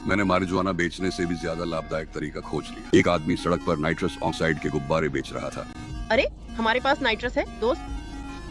मैंने मारिजुआना बेचने से भी ज्यादा लाभदायक तरीका खोज लिया। एक आदमी सड़क पर नाइट्रस ऑक्साइड के गुब्बारे बेच रहा था। अरे हमारे पास नाइट्रस है दोस्त।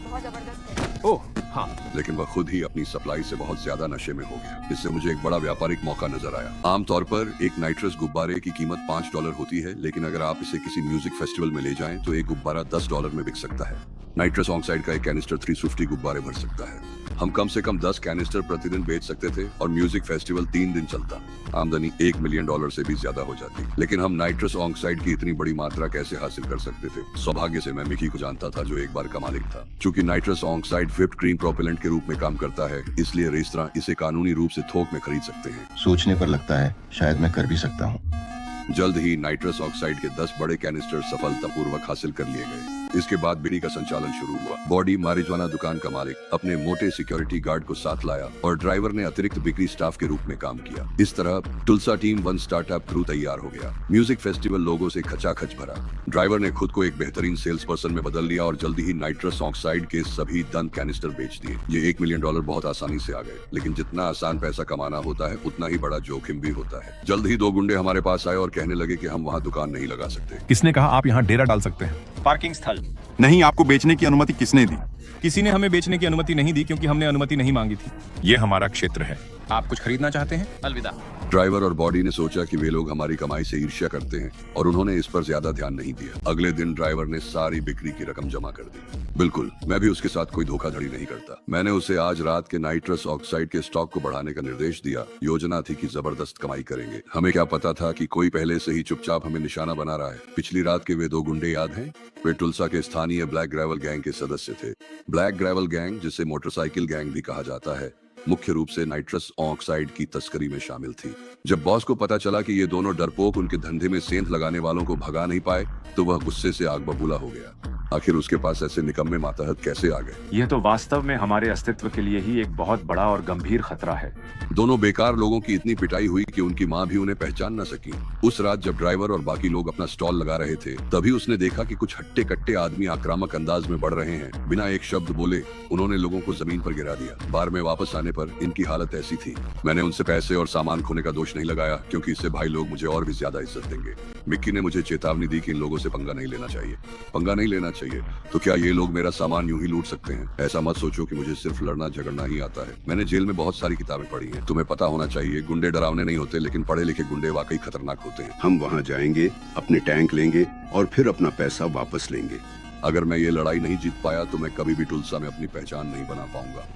बहुत जबरदस्त है। ओह हाँ, लेकिन वह खुद ही अपनी सप्लाई से बहुत ज्यादा नशे में हो गया। इससे मुझे एक बड़ा व्यापारिक मौका नजर आया। आमतौर पर एक नाइट्रस गुब्बारे की कीमत $5 होती है, लेकिन अगर आप इसे किसी म्यूजिक फेस्टिवल में ले जाएं तो एक गुब्बारा $10 में बिक सकता है। नाइट्रस ऑक्साइड का एक कैनिस्टर 350 गुब्बारे भर सकता है। हम कम से कम 10 कैनिस्टर प्रतिदिन बेच सकते थे और म्यूजिक फेस्टिवल 3 दिन चलता। आमदनी $1 मिलियन से भी ज्यादा हो जाती। लेकिन हम नाइट्रस ऑक्साइड की इतनी बड़ी मात्रा कैसे हासिल कर सकते थे? सौभाग्य से मैं मिकी को जानता था, जो एक बार का मालिक था। चूंकि nitrous oxide whipped cream propellant के रूप में काम करता है, इसलिए रेस्तरां इसे कानूनी रूप से थोक में खरीद सकते हैं। सोचने पर लगता है शायद मैं कर भी सकता हूँ। जल्द ही नाइट्रस ऑक्साइड के 10 बड़े कैनिस्टर सफलतापूर्वक हासिल कर लिए गए। इसके बाद बीड़ी का संचालन शुरू हुआ। बॉडी मारिजुआना दुकान का मालिक अपने मोटे सिक्योरिटी गार्ड को साथ लाया और ड्राइवर ने अतिरिक्त बिक्री स्टाफ के रूप में काम किया। इस तरह टुल्सा टीम 1 स्टार्टअप क्रू तैयार हो गया। म्यूजिक फेस्टिवल लोगों से खचाखच भरा। ड्राइवर ने खुद को एक बेहतरीन सेल्स पर्सन में बदल लिया और जल्दी ही नाइट्रस ऑक्साइड के सभी दंत कैनिस्टर बेच दिए। ये $1 मिलियन बहुत आसानी से आ गए, लेकिन जितना आसान पैसा कमाना होता है उतना ही बड़ा जोखिम भी होता है। जल्द ही 2 गुंडे हमारे पास आए और कहने लगे कि हम वहाँ दुकान नहीं लगा सकते। किसने कहा आप यहाँ डेरा डाल सकते हैं? पार्किंग स्थल। नहीं, आपको बेचने की अनुमति किसने दी? किसी ने हमें बेचने की अनुमति नहीं दी, क्योंकि हमने अनुमति नहीं मांगी थी। ये हमारा क्षेत्र है। आप कुछ खरीदना चाहते हैं? अलविदा। ड्राइवर और बॉडी ने सोचा कि वे लोग हमारी कमाई से ईर्ष्या करते हैं और उन्होंने इस पर ज्यादा ध्यान नहीं दिया। अगले दिन ड्राइवर ने सारी बिक्री की रकम जमा कर दी। बिल्कुल, मैं भी उसके साथ कोई धोखाधड़ी नहीं करता। मैंने उसे आज रात के नाइट्रस ऑक्साइड के स्टॉक को बढ़ाने का निर्देश दिया। योजना थी कि जबरदस्त कमाई करेंगे। हमें क्या पता था कि कोई पहले से ही चुपचाप हमें निशाना बना रहा है। पिछली रात के वे 2 गुंडे याद हैं? वे टुल्सा के स्थानीय ब्लैक ग्रेवल गैंग के सदस्य थे। ब्लैक ग्रेवल गैंग, जिसे मोटरसाइकिल गैंग भी कहा जाता है, मुख्य रूप से नाइट्रस ऑक्साइड की तस्करी में शामिल थी। जब बॉस को पता चला कि ये दोनों डरपोक उनके धंधे में सेंध लगाने वालों को भगा नहीं पाए, तो वह गुस्से से आग बबूला हो गया। आखिर उसके पास ऐसे निकम्मे मातहत कैसे आ गए? यह तो वास्तव में हमारे अस्तित्व के लिए ही एक बहुत बड़ा और गंभीर खतरा है। दोनों बेकार लोगों की इतनी पिटाई हुई कि उनकी माँ भी उन्हें पहचान न सकी। उस रात जब ड्राइवर और बाकी लोग अपना स्टॉल लगा रहे थे, तभी उसने देखा कि कुछ हट्टे कट्टे आदमी आक्रामक अंदाज में बढ़ रहे हैं। बिना एक शब्द बोले उन्होंने लोगों को जमीन पर गिरा दिया। बार में वापस आने पर इनकी हालत ऐसी थी। मैंने उनसे पैसे और सामान खोने का दोष नहीं लगाया, क्योंकि इससे भाई लोग मुझे और भी ज्यादा इज्जत देंगे। मिक्की ने मुझे चेतावनी दी कि इन लोगों से पंगा नहीं लेना चाहिए। पंगा नहीं लेना चाहिए? तो क्या ये लोग मेरा सामान यूं ही लूट सकते हैं? ऐसा मत सोचो कि मुझे सिर्फ लड़ना झगड़ना ही आता है। मैंने जेल में बहुत सारी किताबें पढ़ी हैं। तुम्हें पता होना चाहिए, गुंडे डरावने नहीं होते, लेकिन पढ़े लिखे गुंडे वाकई खतरनाक होते हैं। हम वहाँ जाएंगे, अपने टैंक लेंगे और फिर अपना पैसा वापस लेंगे। अगर मैं ये लड़ाई नहीं जीत पाया तो मैं कभी भी टुल्सा में अपनी पहचान नहीं बना पाऊंगा।